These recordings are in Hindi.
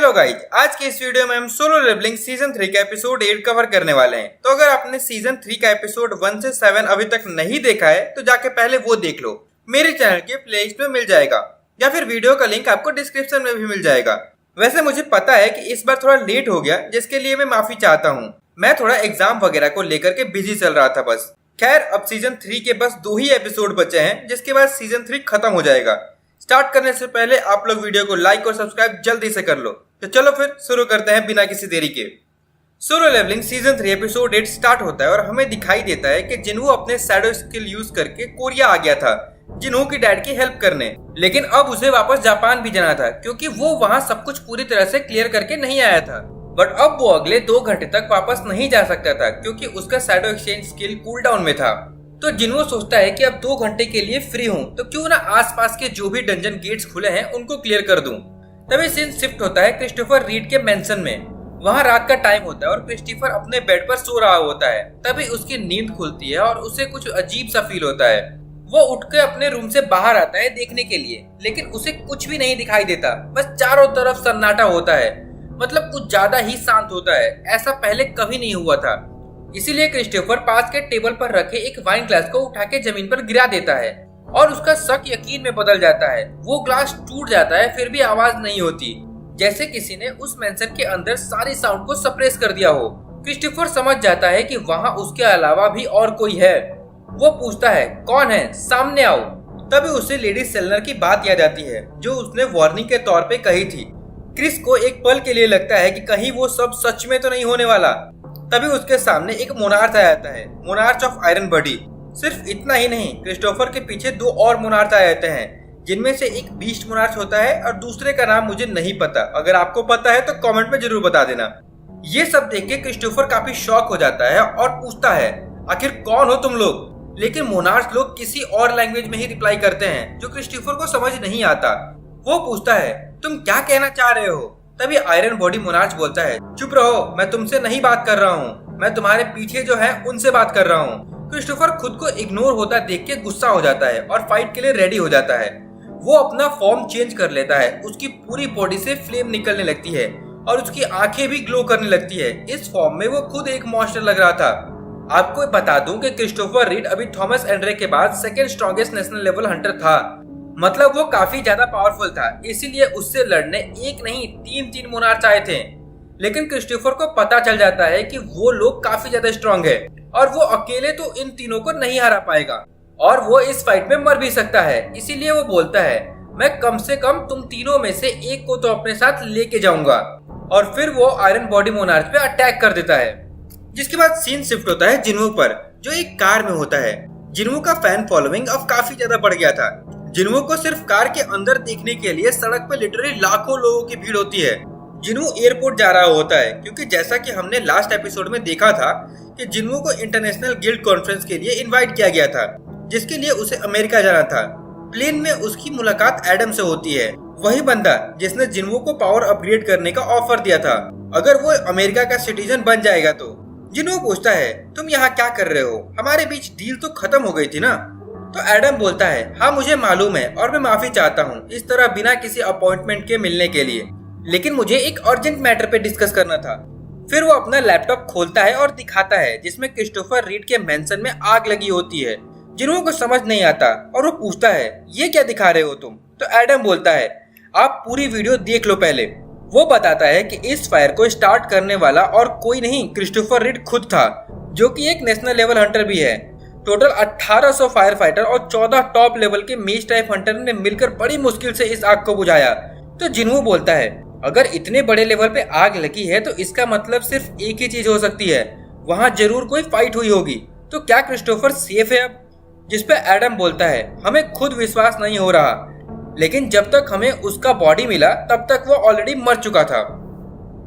हेलो गाइज, आज के इस वीडियो में हम सोलो लेवलिंग सीजन 3 का एपिसोड 8 कवर करने वाले हैं। तो अगर आपने सीजन 3 का एपिसोड 1 से 7 अभी तक नहीं देखा है तो जाके पहले वो देख लो। मेरे चैनल के प्लेलिस्ट में मिल जाएगा या फिर वीडियो का लिंक आपको डिस्क्रिप्शन में भी मिल जाएगा। वैसे मुझे पता है कि इस बार थोड़ा लेट हो गया, जिसके लिए मैं माफी चाहता हूँ। मैं थोड़ा एग्जाम वगैरह को लेकर के बिजी चल रहा था बस। खैर, अब सीजन 3 के बस 2 ही एपिसोड बचे हैं, जिसके बाद सीजन 3 खत्म हो जाएगा। स्टार्ट करने से पहले आप लोग वीडियो को लाइक और सब्सक्राइब जल्दी से कर लो। तो चलो फिर शुरू करते हैं बिना किसी देरी के। Solo Leveling season 3 episode 8 start होता है और हमें दिखाई देता है कि जिन्हू अपने शैडो स्किल यूज करके कोरिया आ गया था जिन्हू की डैड की हेल्प करने। लेकिन अब उसे वापस जापान भी जाना था, क्योंकि वो वहाँ सब कुछ पूरी तरह से क्लियर करके नहीं आया था। बट अब वो अगले 2 घंटे तक वापस नहीं जा सकता था, क्योंकि उसका shadow exchange skill cool down में था। तो जिन्हू सोचता है कि अब 2 घंटे के लिए फ्री हूँ, तो क्यों ना आसपास के जो भी डंजन गेट्स खुले हैं उनको क्लियर कर दूं। तभी सीन शिफ्ट होता है क्रिस्टोफर रीड के मेंशन में। वहाँ रात का टाइम होता है और क्रिस्टोफर अपने बेड पर सो रहा होता है। तभी उसकी नींद खुलती है और उसे कुछ अजीब सा फील होता है। वो उठ के अपने रूम से बाहर आता है देखने के लिए, लेकिन उसे कुछ भी नहीं दिखाई देता। बस चारों तरफ सन्नाटा होता है, मतलब कुछ ज्यादा ही शांत होता है। ऐसा पहले कभी नहीं हुआ था। इसीलिए क्रिस्टोफर पास के टेबल पर रखे एक वाइन ग्लास को उठा के जमीन पर गिरा देता है और उसका शक यकीन में बदल जाता है। वो ग्लास टूट जाता है, फिर भी आवाज नहीं होती, जैसे किसी ने उस मेंशन के अंदर सारी साउंड को सप्रेस कर दिया हो। क्रिस्टोफर समझ जाता है कि वहाँ उसके अलावा भी और कोई है। वो पूछता है, कौन है, सामने आओ। तभी उसे लेडी सेलनर की बात याद आती है, जो उसने वार्निंग के तौर पे कही थी। क्रिस को एक पल के लिए लगता है कि कहीं वो सब सच में तो नहीं होने वाला। तभी उसके सामने एक मोनार्च आ जाता है, मोनार्च ऑफ आयरन बॉडी। सिर्फ इतना ही नहीं, क्रिस्टोफर के पीछे 2 और मोनार्च आ जाते हैं, जिनमें से एक बीस्ट मोनार्च होता है और दूसरे का नाम मुझे नहीं पता। अगर आपको पता है तो कमेंट में जरूर बता देना। ये सब देख के क्रिस्टोफर काफी शॉक हो जाता है और पूछता है, आखिर कौन हो तुम लोग। लेकिन मोनार्च लोग किसी और लैंग्वेज में ही रिप्लाई करते हैं, जो क्रिस्टोफर को समझ नहीं आता। वो पूछता है, तुम क्या कहना चाह रहे हो। तभी आयरन बॉडी मोनार्च बोलता है, चुप रहो, मैं तुमसे नहीं बात कर रहा हूँ, मैं तुम्हारे पीछे जो है उनसे बात कर रहा हूँ। क्रिस्टोफर खुद को इग्नोर होता देख के गुस्सा हो जाता है और फाइट के लिए रेडी हो जाता है। वो अपना फॉर्म चेंज कर लेता है। उसकी पूरी बॉडी से फ्लेम निकलने लगती है और उसकी आंखें भी ग्लो करने लगती है। इस फॉर्म में वो खुद एक मॉन्स्टर लग रहा था। आपको बता दूं कि क्रिस्टोफर रीड अभी थॉमस एंड्रे के बाद second strongest national level Hunter था। मतलब वो काफी ज्यादा पावरफुल था, इसीलिए उससे लड़ने एक नहीं 3 मोनार्च आए थे। लेकिन क्रिस्टोफर को पता चल जाता है कि वो लोग काफी ज्यादा स्ट्रॉन्ग है और वो अकेले तो इन तीनों को नहीं हरा पाएगा और वो इस फाइट में मर भी सकता है। इसीलिए वो बोलता है, मैं कम से कम तुम तीनों में से एक को तो अपने साथ लेके जाऊंगा। और फिर वो आयरन बॉडी मोनार्च पे अटैक कर देता है। जिसके बाद सीन शिफ्ट होता है जिन्हू पर, जो एक कार में होता है। जिन्हू का फैन फॉलोइंग अब काफी ज्यादा बढ़ गया था। जिन्हू को सिर्फ कार के अंदर देखने के लिए सड़क पे लिटरली लाखों लोगों की भीड़ होती है। जिन्हू एयरपोर्ट जा रहा होता है, क्योंकि जैसा कि हमने लास्ट एपिसोड में देखा था कि जिन्हू को इंटरनेशनल गिल्ड कॉन्फ्रेंस के लिए इनवाइट किया गया था, जिसके लिए उसे अमेरिका जाना था। प्लेन में उसकी मुलाकात एडम से होती है, वही बंदा जिसने जिन्हू को पावर अपग्रेड करने का ऑफर दिया था अगर वो अमेरिका का सिटीजन बन जाएगा तो। जिन्हू पूछता है, तुम यहाँ क्या कर रहे हो, हमारे बीच डील तो खत्म हो गई थी ना। तो एडम बोलता है, हाँ मुझे मालूम है और मैं माफी चाहता हूँ इस तरह बिना किसी अपॉइंटमेंट के मिलने के लिए, लेकिन मुझे एक अर्जेंट मैटर पे डिस्कस करना था। फिर वो अपना लैपटॉप खोलता है और दिखाता है, जिसमें क्रिस्टोफर रीड के मेंशन में आग लगी होती है। जिन्हों को समझ नहीं आता और वो पूछता है, ये क्या दिखा रहे हो तुम। तो एडम बोलता है, आप पूरी वीडियो देख लो पहले। वो बताता है कि इस फायर को स्टार्ट करने वाला और कोई नहीं, क्रिस्टोफर रीड खुद था, जो कि एक नेशनल लेवल हंटर भी है। टोटल 1800 फायर फाइटर और 14 टॉप लेवल के मेज टाइप हंटर ने मिलकर बड़ी मुश्किल से इस आग को बुझाया। तो जिन्हू बोलता है, अगर इतने बड़े लेवल पे आग लगी है तो इसका मतलब सिर्फ एक ही चीज हो सकती है, वहाँ जरूर कोई फाइट हुई होगी। तो क्या क्रिस्टोफर सेफ है अब। जिसपे एडम बोलता है, हमें खुद विश्वास नहीं हो रहा, लेकिन जब तक हमें उसका बॉडी मिला तब तक वो ऑलरेडी मर चुका था।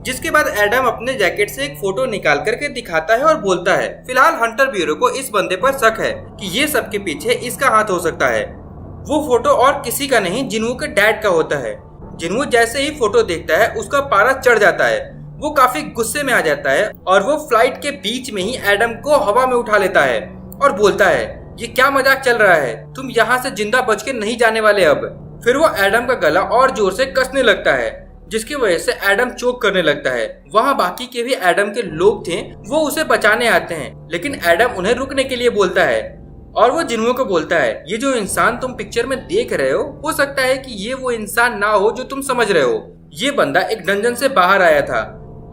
जिसके बाद एडम अपने जैकेट से एक फोटो निकाल करके दिखाता है और बोलता है, फिलहाल हंटर ब्यूरो को इस बंदे पर शक है कि ये सबके पीछे इसका हाथ हो सकता है। वो फोटो और किसी का नहीं, जिन्हू के डैड का होता है। जिन्हू जैसे ही फोटो देखता है उसका पारा चढ़ जाता है। वो काफी गुस्से में आ जाता है और वो फ्लाइट के बीच में ही एडम को हवा में उठा लेता है और बोलता है, ये क्या मजाक चल रहा है, तुम यहाँ से जिंदा बच के नहीं जाने वाले अब। फिर वो एडम का गला और जोर से कसने लगता है, जिसकी वजह से एडम चोक करने लगता है। वहाँ बाकी के भी एडम के लोग थे, वो उसे बचाने आते हैं, लेकिन एडम उन्हें रुकने के लिए बोलता है और वो जिन्हो को बोलता है, ये जो इंसान तुम पिक्चर में देख रहे हो सकता है कि ये वो इंसान ना हो जो तुम समझ रहे हो। ये बंदा एक डंजन से बाहर आया था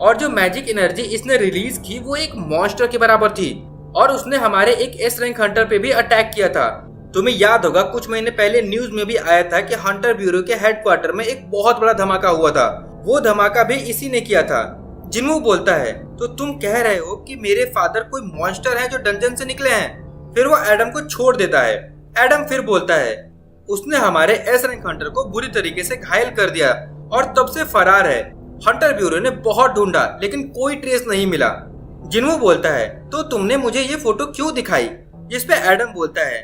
और जो मैजिक एनर्जी इसने रिलीज की वो एक मॉन्स्टर के बराबर थी और उसने हमारे एक एस रैंक हंटर पे भी अटैक किया था। तुम्हें याद होगा कुछ महीने पहले न्यूज में भी आया था कि हंटर ब्यूरो के हेडक्वार्टर में एक बहुत बड़ा धमाका हुआ था। वो धमाका भी इसी ने किया था। जिन्हो बोलता है, तो तुम कह रहे हो कि मेरे फादर कोई मॉन्स्टर है जो डंजन से निकले हैं? फिर वो एडम को छोड़ देता है। एडम फिर बोलता है, उसने हमारे एस रैंक हंटर को बुरी तरीके से घायल कर दिया और तब से फरार है। हंटर ब्यूरो ने बहुत ढूंढा लेकिन कोई ट्रेस नहीं मिला। जिन्हो बोलता है, तो तुमने मुझे ये फोटो क्यों दिखाई? जिसपे एडम बोलता है,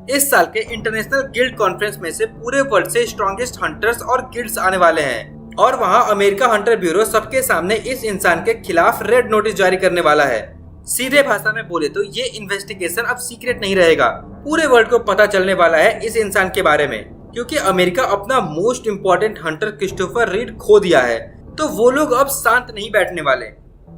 इस साल के इंटरनेशनल गिल्ड कॉन्फ्रेंस में से पूरे वर्ल्ड से स्ट्रॉन्गेस्ट हंटर्स और गिल्ड्स आने वाले हैं और वहाँ अमेरिका हंटर ब्यूरो सबके सामने इस इंसान के खिलाफ रेड नोटिस जारी करने वाला है। सीधे भाषा में बोले तो ये इन्वेस्टिगेशन अब सीक्रेट नहीं रहेगा, पूरे वर्ल्ड को पता चलने वाला है इस इंसान के बारे में, क्योंकि अमेरिका अपना most important Hunter Christopher read खो दिया है, तो वो लोग अब शांत नहीं बैठने वाले।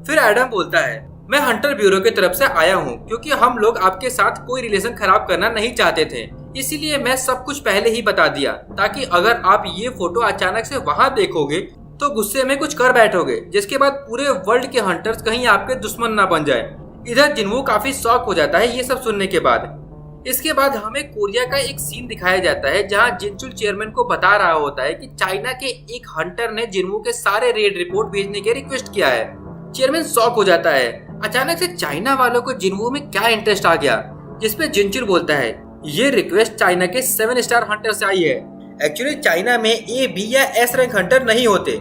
फिर एडम बोलता है, मैं हंटर ब्यूरो की तरफ से आया हूँ क्योंकि हम लोग आपके साथ कोई रिलेशन खराब करना नहीं चाहते थे, इसीलिए मैं सब कुछ पहले ही बता दिया ताकि अगर आप ये फोटो अचानक से वहाँ देखोगे तो गुस्से में कुछ कर बैठोगे, जिसके बाद पूरे वर्ल्ड के हंटर्स कहीं आपके दुश्मन ना बन जाए। इधर जिन्हो काफी शॉक हो जाता है ये सब सुनने के बाद। इसके बाद हमें कोरिया का एक सीन दिखाया जाता है जहाँ जिनचुल चेयरमैन को बता रहा होता है कि चाइना के एक हंटर ने जिन्हो के सारे रेड रिपोर्ट भेजने के रिक्वेस्ट किया है। चेयरमैन शॉक हो जाता है, अचानक से चाइना वालों को जिन्हो में क्या इंटरेस्ट आ गया, जिसपे जिनचुल बोलता है, ये रिक्वेस्ट चाइना के 7 स्टार हंटर से आई है। एक्चुअली चाइना में ए, बी या एस रैंक हंटर नहीं होते,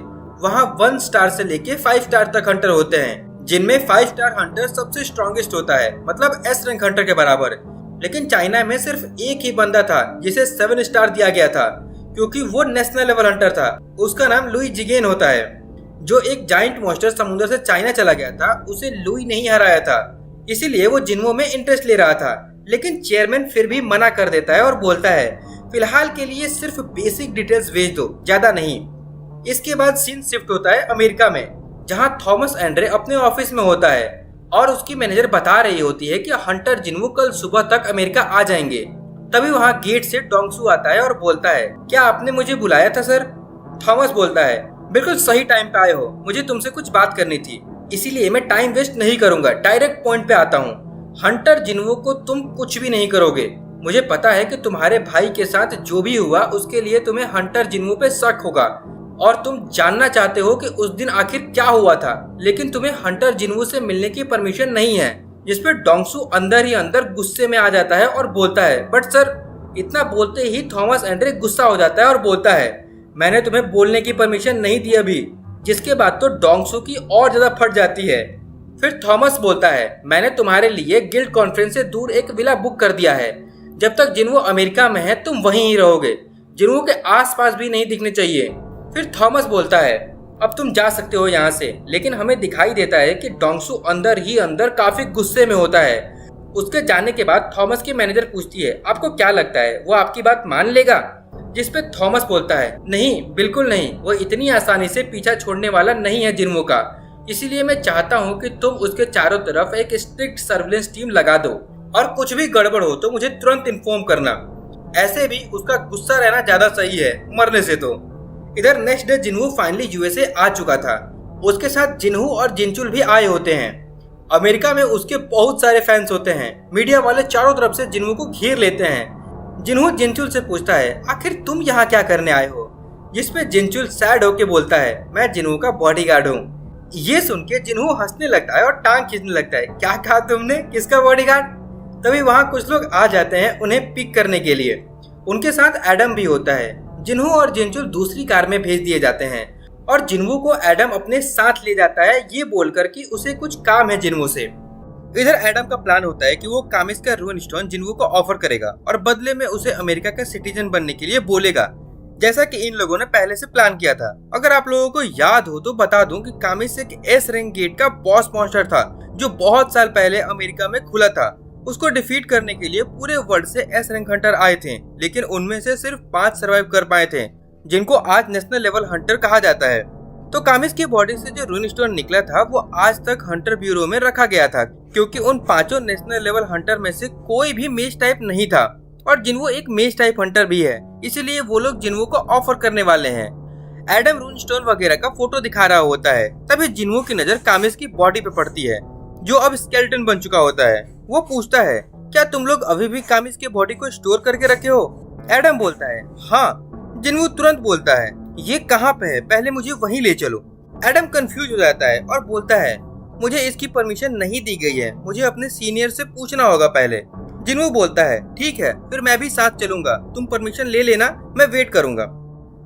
वहाँ 1 स्टार से लेके 5 स्टार तक हंटर होते हैं, जिनमें 5 स्टार हंटर सबसे स्ट्रॉन्गेस्ट होता है, मतलब एस रैंक हंटर के बराबर। लेकिन चाइना में सिर्फ एक ही बंदा था जिसे 7 स्टार दिया गया था, क्योंकि वो नेशनल लेवल हंटर था। उसका नाम लुई जिगेन होता है। जो एक जाइंट मॉन्स्टर समुद्र से चाइना चला गया था, उसे लुई नहीं हराया था, इसीलिए वो जिन्हो में इंटरेस्ट ले रहा था। लेकिन चेयरमैन फिर भी मना कर देता है और बोलता है, फिलहाल के लिए सिर्फ बेसिक डिटेल्स भेज दो, ज्यादा नहीं। इसके बाद सीन शिफ्ट होता है अमेरिका में, जहां थॉमस एंड्रे अपने ऑफिस में होता है और उसकी मैनेजर बता रही होती है कि हंटर जिन्हो कल सुबह तक अमेरिका आ जाएंगे। तभी वहां गेट से डोंगसू आता है और बोलता है, क्या आपने मुझे बुलाया था सर? थॉमस बोलता है, बिल्कुल सही टाइम पे आए हो, मुझे तुमसे कुछ बात करनी थी, इसीलिए मैं टाइम वेस्ट नहीं करूंगा, डायरेक्ट पॉइंट पे आता हूँ। हंटर जिन्हो को तुम कुछ भी नहीं करोगे। मुझे पता है कि तुम्हारे भाई के साथ जो भी हुआ उसके लिए तुम्हें हंटर जिन्हो पे शक होगा और तुम जानना चाहते हो कि उस दिन आखिर क्या हुआ था, लेकिन तुम्हें हंटर जिन्हो से मिलने की परमिशन नहीं है। जिसपे डोंगसू अंदर ही अंदर गुस्से में आ जाता है और बोलता है, बट सर। इतना बोलते ही थॉमस एंड्रे गुस्सा हो जाता है और बोलता है, मैंने तुम्हें बोलने की परमिशन नहीं दी अभी। जिसके बाद तो डोंगसू की और ज्यादा फट जाती है। फिर थॉमस बोलता है, मैंने तुम्हारे लिए गिल्ड कॉन्फ्रेंस से दूर एक विला बुक कर दिया है, जब तक जिन्हो अमेरिका में है तुम वहीं ही रहोगे, जिन्हो के आसपास भी नहीं दिखने चाहिए। फिर थॉमस बोलता है, अब तुम जा सकते हो यहाँ से, लेकिन हमें दिखाई देता है कि डोंगसू अंदर ही अंदर काफी गुस्से में होता है। उसके जाने के बाद थॉमस की मैनेजर पूछती है, आपको क्या लगता है वो आपकी बात मान लेगा? जिसपे थॉमस बोलता है, नहीं, बिल्कुल नहीं, वो इतनी आसानी से पीछा छोड़ने वाला नहीं है जिन्हो का, इसीलिए मैं चाहता हूँ कि तुम उसके चारों तरफ एक स्ट्रिक्ट सर्विलेंस टीम लगा दो और कुछ भी गड़बड़ हो तो मुझे तुरंत इन्फॉर्म करना। ऐसे भी उसका गुस्सा रहना ज्यादा सही है मरने से तो। इधर नेक्स्ट डे जिन्हो फाइनली यूएसए आ चुका था। उसके साथ जिन्हो और जिनचुल भी आए होते हैं। अमेरिका में उसके बहुत सारे फैंस होते हैं। मीडिया वाले चारों तरफ से जिन्हो को घेर लेते हैं। जिन्हो जिनचुल से पूछता है, आखिर तुम यहाँ क्या करने आए हो? जिसपे जिनचुल सैड होके बोलता है, मैं जिन्हो का बॉडीगार्ड हूँ। ये सुन के जिन्हो हंसने लगता है और टांग खींचने लगता है, क्या कहा तुमने, किसका बॉडीगार्ड? तभी वहाँ कुछ लोग आ जाते हैं उन्हें पिक करने के लिए। उनके साथ एडम भी होता है। जिन्हो और जिनचुल दूसरी कार में भेज दिए जाते हैं और जिन्हो को एडम अपने साथ ले जाता है, ये बोलकर कि उसे कुछ काम है जिन्हो से। इधर एडम का प्लान होता है कि वो कामिस का रूइन स्टोन जिन्हो को ऑफर करेगा और बदले में उसे अमेरिका का सिटीजन बनने के लिए बोलेगा, जैसा कि इन लोगों ने पहले से प्लान किया था। अगर आप लोगों को याद हो तो बता दूं कि कामिस एक एस रैंक गेट का बॉस मॉन्स्टर था जो बहुत साल पहले अमेरिका में खुला था। उसको डिफीट करने के लिए पूरे वर्ल्ड से एस रैंक हंटर आए थे, लेकिन उनमें से सिर्फ 5 सर्वाइव कर पाए थे, जिनको आज नेशनल लेवल हंटर कहा जाता है। तो कामिस की बॉडी से जो रून स्टोन निकला था वो आज तक हंटर ब्यूरो में रखा गया था, क्योंकि उन 5 नेशनल लेवल हंटर में से कोई भी मेज टाइप नहीं था और जिन्वो एक मेज टाइप हंटर भी है, इसीलिए वो लोग जिन्वो को ऑफर करने वाले हैं। एडम रून स्टोन वगैरह का फोटो दिखा रहा होता है, तभी जिन्वो की नजर कामिस की बॉडी पे पड़ती है जो अब स्केलेटन बन चुका होता है। वो पूछता है, क्या तुम लोग अभी भी कामिस की बॉडी को स्टोर करके रखे हो? एडम बोलता है, हाँ। जिन्वो तुरंत बोलता है, ये कहाँ पे है, पहले मुझे वहीं ले चलो। एडम कंफ्यूज हो जाता है और बोलता है, मुझे इसकी परमिशन नहीं दी गई है, मुझे अपने सीनियर से पूछना होगा पहले। जिन्वो बोलता है, ठीक है, फिर मैं भी साथ चलूंगा, तुम परमिशन ले लेना, मैं वेट करूंगा।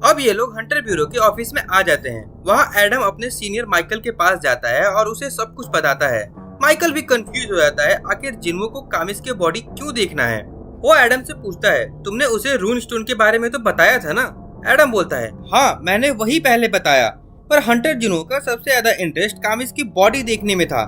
अब ये लोग हंटर ब्यूरो के ऑफिस में आ जाते हैं। वहाँ एडम अपने सीनियर माइकल के पास जाता है और उसे सब कुछ बताता है। माइकल भी कंफ्यूज हो जाता है, आखिर जिन्वो को कामिस के बॉडी क्यों देखना है। वो एडम से पूछता है, तुमने उसे रून स्टोन के बारे में तो बताया था ना? एडम बोलता है, हाँ, मैंने वही पहले बताया, पर हंटर जिन्वो का सबसे ज्यादा इंटरेस्ट कामिस की बॉडी देखने में था।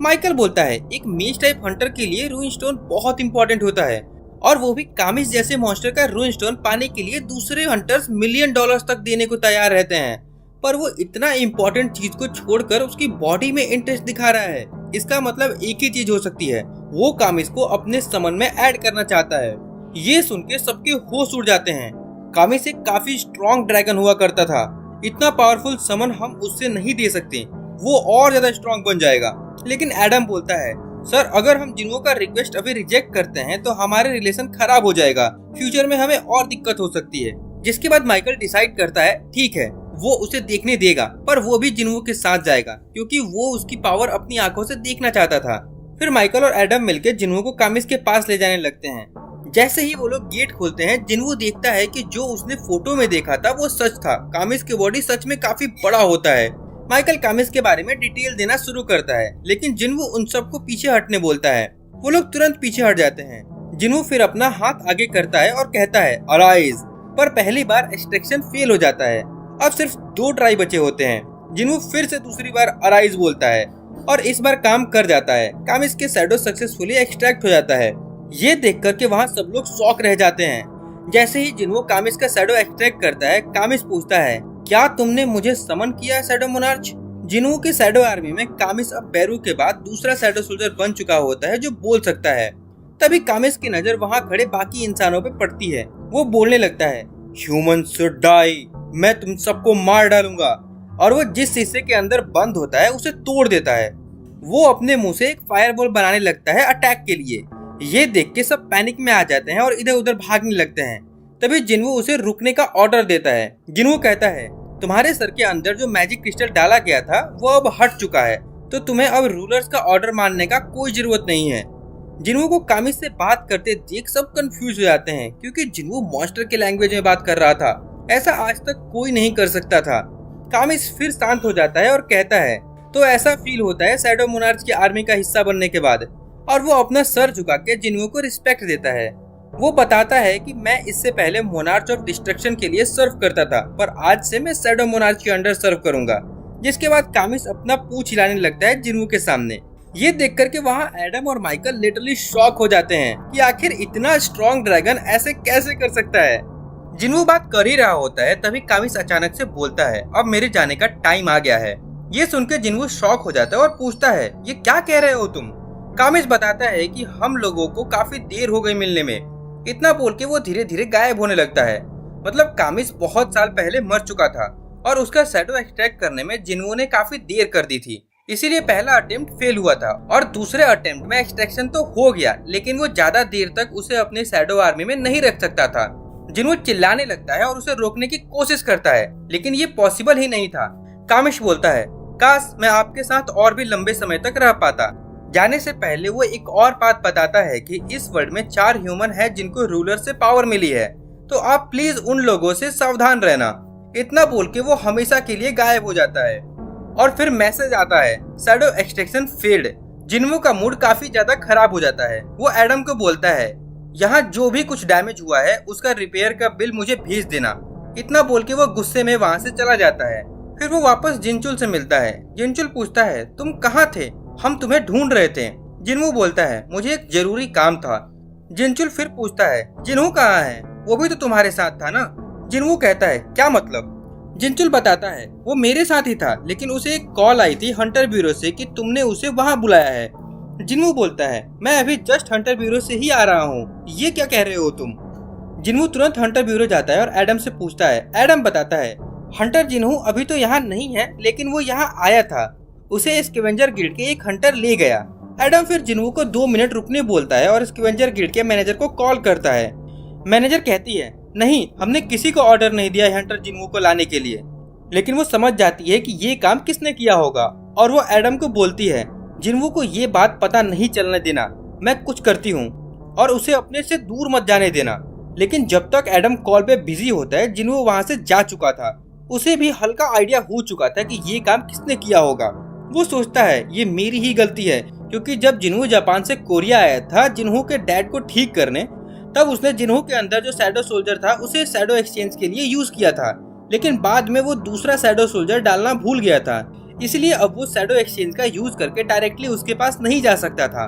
माइकल बोलता है, एक मेज टाइप हंटर के लिए रून स्टोन बहुत इंपॉर्टेंट होता है, और वो भी कामिस जैसे मॉन्स्टर का रून स्टोन पाने के लिए दूसरे हंटर्स $1 मिलियन तक देने को तैयार रहते हैं, पर वो इतना इम्पोर्टेंट चीज को छोड़कर उसकी बॉडी में इंटरेस्ट दिखा रहा है। इसका मतलब एक ही चीज हो सकती है, वो कामिस को अपने समन में ऐड करना चाहता है। ये सुन के सबके होश उड़ जाते हैं। कामिस एक काफी स्ट्रॉन्ग ड्रैगन हुआ करता था, इतना पावरफुल समन हम उससे नहीं दे सकते, वो और ज्यादा स्ट्रॉन्ग बन जाएगा। लेकिन एडम बोलता है, सर, अगर हम जिन्वो का रिक्वेस्ट अभी रिजेक्ट करते हैं तो हमारे रिलेशन खराब हो जाएगा, फ्यूचर में हमें और दिक्कत हो सकती है। जिसके बाद माइकल डिसाइड करता है, ठीक है, वो उसे देखने देगा, पर वो भी जिन्वो के साथ जाएगा, क्योंकि वो उसकी पावर अपनी आंखों से देखना चाहता था। फिर माइकल और एडम मिलकर जिन्वो को कामिस के पास ले जाने लगते हैं। जैसे ही वो लोग गेट खोलते हैं, जिन्वो देखता है कि जो उसने फोटो में देखा था वो सच था। कामिस की बॉडी सच में काफी बड़ा होता है। माइकल कामिस के बारे में डिटेल देना शुरू करता है, लेकिन जिन्वो उन सबको पीछे हटने बोलता है। वो लोग तुरंत पीछे हट जाते हैं। जिन्वो फिर अपना हाथ आगे करता है और कहता है, अराइज, पर पहली बार एक्सट्रैक्शन फेल हो जाता है। अब सिर्फ 2 ट्राई बचे होते हैं। जिन्वो फिर से दूसरी बार अराइज बोलता है और इस बार काम कर जाता है। कामिस के शैडो सक्सेसफुली एक्सट्रैक्ट हो जाता है। ये देख कर के वहाँ सब लोग शॉक रह जाते हैं। जैसे ही जिन्वो कामिस का शैडो एक्सट्रैक्ट करता है, कामिस पूछता है, क्या तुमने मुझे समन किया है शैडो मोनार्च? जिन्वो के शैडो आर्मी में कामिस अब बैरू के बाद दूसरा शैडो सोल्जर बन चुका होता है जो बोल सकता है। तभी कामिस की नजर वहाँ खड़े बाकी इंसानों पे पड़ती है। वो बोलने लगता है, ह्यूमन शुड डाई, मैं तुम सबको मार डालूंगा। और वो जिस शीशे के अंदर बंद होता है उसे तोड़ देता है। वो अपने मुंह से एक फायरबॉल बनाने लगता है अटैक के लिए। ये देख के सब पैनिक में आ जाते हैं और इधर उधर भागने लगते हैं। तभी जिन्वो उसे रुकने का ऑर्डर देता है। जिन्वो कहता है, तुम्हारे सर के अंदर जो मैजिक क्रिस्टल डाला गया था वो अब हट चुका है, तो तुम्हें अब रूलर्स का ऑर्डर मानने का कोई जरूरत नहीं है। जिन्वो को कामिस से बात करते देख सब कंफ्यूज हो जाते हैं, क्योंकि जिन्वो मॉन्स्टर के लैंग्वेज में बात कर रहा था। ऐसा आज तक कोई नहीं कर सकता था। कामिस फिर शांत हो जाता है और कहता है, तो ऐसा फील होता है शैडो मोनार्च की आर्मी का हिस्सा बनने के बाद। और वो अपना सर झुका के जिन्वो को रिस्पेक्ट देता है। वो बताता है कि मैं इससे पहले मोनार्च ऑफ डिस्ट्रक्शन के लिए सर्व करता था, पर आज से मैं शैडो मोनार्च के अंडर सर्व करूंगा। जिसके बाद कामिस अपना पूंछ हिलाने लगता है जिन्वो के सामने। ये देख करके वहाँ एडम और माइकल लिटरली शॉक हो जाते हैं कि आखिर इतना स्ट्रॉन्ग ड्रैगन ऐसे कैसे कर सकता है। जिन्वो बात कर ही रहा होता है, तभी कामिस अचानक से बोलता है, अब मेरे जाने का टाइम आ गया है। ये सुनकर जिन्वो शॉक हो जाता है और पूछता है, ये क्या कह रहे हो तुम? कामिस बताता है कि हम लोगों को काफी देर हो गई मिलने में। इतना बोल के वो धीरे धीरे गायब होने लगता है। मतलब कामिस बहुत साल पहले मर चुका था और उसका शैडो एक्सट्रैक्ट करने में जिन्वो ने काफी देर कर दी थी, इसीलिए पहला अटेम्प्ट फेल हुआ था और दूसरे अटेम्प्ट में एक्सट्रैक्शन तो हो गया, लेकिन वो ज्यादा देर तक उसे अपने शैडो आर्मी में नहीं रख सकता था। जिन्वो चिल्लाने लगता है और उसे रोकने की कोशिश करता है, लेकिन ये पॉसिबल ही नहीं था। कामिस बोलता है, काश मैं आपके साथ और भी लंबे समय तक रह पाता। जाने से पहले वो एक और बात बताता है कि इस वर्ल्ड में 4 ह्यूमन है जिनको रूलर से पावर मिली है, तो आप प्लीज उन लोगों से सावधान रहना। इतना बोल के वो हमेशा के लिए गायब हो जाता है। और फिर मैसेज आता है, शैडो एक्सट्रैक्शन फेल्ड। जिन्वो का मूड काफी ज्यादा खराब हो जाता है। वो एडम को बोलता है, यहाँ जो भी कुछ डैमेज हुआ है उसका रिपेयर का बिल मुझे भेज देना। इतना बोल के वो गुस्से में वहाँ से चला जाता है। फिर वो वापस जिनचुल से मिलता है। जिनचुल पूछता है, तुम कहाँ थे? हम तुम्हें ढूंढ रहे थे। जिन्वो बोलता है, मुझे एक जरूरी काम था। जिनचुल फिर पूछता है, जिन्वो कहाँ है? वो भी तो तुम्हारे साथ था ना? जिन्वो कहता है, क्या मतलब? जिनचुल बताता है वो मेरे साथ ही था, लेकिन उसे एक कॉल आई थी हंटर ब्यूरो से कि तुमने उसे वहाँ बुलाया है। जिनवू बोलता है मैं अभी जस्ट हंटर ब्यूरो से ही आ रहा हूँ, ये क्या कह रहे हो तुम। जिनवू तुरंत हंटर ब्यूरो जाता है और एडम से पूछता है। एडम बताता है हंटर जिनवू अभी तो यहाँ नहीं है, लेकिन वो यहाँ आया था, उसे स्कैवेंजर गिल्ड के एक हंटर ले गया। एडम फिर जिनवू को 2 मिनट रुकने बोलता है और स्कैवेंजर गिल्ड के मैनेजर को कॉल करता है। मैनेजर कहती है नहीं, हमने किसी को ऑर्डर नहीं दिया है हंटर जिनवू को लाने के लिए। लेकिन वो समझ जाती है कि ये काम किसने किया होगा और वो एडम को बोलती है जिनवू को ये बात पता नहीं चलने देना, मैं कुछ करती हूँ और उसे अपने से दूर मत जाने देना। लेकिन जब तक एडम कॉल पे बिजी होता है, जिनवू वहाँ से जा चुका था। उसे भी हल्का आइडिया हो चुका था कि ये काम किसने किया होगा। वो सोचता है ये मेरी ही गलती है, क्योंकि जब जिनवू जापान से कोरिया आया था जिन्हू के डैड को ठीक करने, तब उसने जिन्हू के अंदर जो शैडो सोल्जर था उसे शैडो एक्सचेंज के लिए यूज किया था। लेकिन बाद में वो दूसरा शैडो सोल्जर डालना भूल गया था, इसलिए अब वो शैडो एक्सचेंज का यूज करके डायरेक्टली उसके पास नहीं जा सकता था।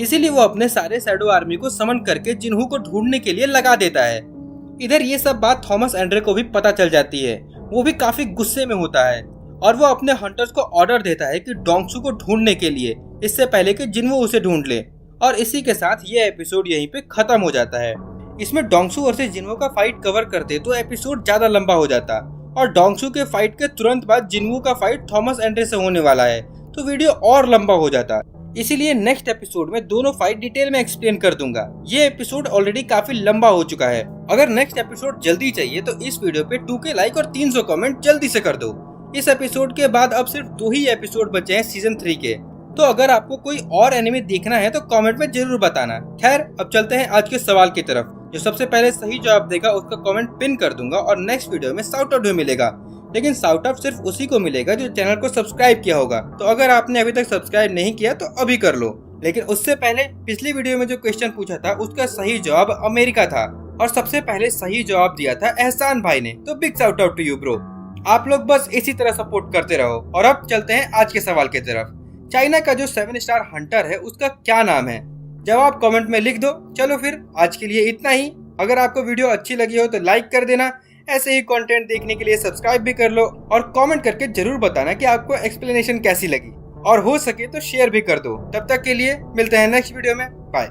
इसीलिए वो अपने सारे शैडो आर्मी को समन करके जिन्हू को ढूंढने के लिए लगा देता है। इधर ये सब बात थॉमस एंड्रे को भी पता चल जाती है। वो भी काफी गुस्से में होता है और वो अपने हंटर्स को ऑर्डर देता है कि डोंगसू को ढूंढने के लिए, इससे पहले कि जिनवू उसे ढूंढ ले। और इसी के साथ ये एपिसोड यहीं पे खत्म हो जाता है। इसमें डोंगसू वर्सेस जिनवू का फाइट कवर करते तो एपिसोड ज्यादा लंबा हो जाता और डोंगसू के फाइट के तुरंत बाद जिनवू का फाइट थॉमस एंड्रे से होने वाला है, तो वीडियो और लंबा हो जाता। इसीलिए नेक्स्ट एपिसोड में दोनों फाइट डिटेल में एक्सप्लेन कर दूंगा। ये एपिसोड ऑलरेडी काफी लंबा हो चुका है। अगर नेक्स्ट एपिसोड जल्दी चाहिए तो इस वीडियो पे 2K लाइक और 300 कमेंट जल्दी से कर दो। इस एपिसोड के बाद अब सिर्फ 2 ही एपिसोड बचे हैं सीजन 3 के, तो अगर आपको कोई और एनिमे देखना है तो कमेंट में जरूर बताना। खैर अब चलते हैं आज के सवाल की तरफ। जो सबसे पहले सही जवाब देगा उसका कमेंट पिन कर दूंगा और नेक्स्ट वीडियो में शाउट आउट भी मिलेगा। लेकिन शाउट आउट सिर्फ उसी को मिलेगा जो चैनल को सब्सक्राइब किया होगा। तो अगर आपने अभी तक सब्सक्राइब नहीं किया तो अभी कर लो। लेकिन उससे पहले पिछली वीडियो में जो क्वेश्चन पूछा था उसका सही जवाब अमेरिका था और सबसे पहले सही जवाब दिया था एहसान भाई ने। तो big shout out to you bro. आप लोग बस इसी तरह सपोर्ट करते रहो। और अब चलते हैं आज के सवाल की तरफ। चाइना का जो 7 स्टार हंटर है उसका क्या नाम है? जवाब कमेंट में लिख दो। चलो फिर आज के लिए इतना ही। अगर आपको वीडियो अच्छी लगी हो तो लाइक कर देना। ऐसे ही कंटेंट देखने के लिए सब्सक्राइब भी कर लो और कमेंट करके जरूर बताना कि आपको एक्सप्लेनेशन कैसी लगी, और हो सके तो शेयर भी कर दो। तब तक के लिए मिलते हैं नेक्स्ट वीडियो में। बाय।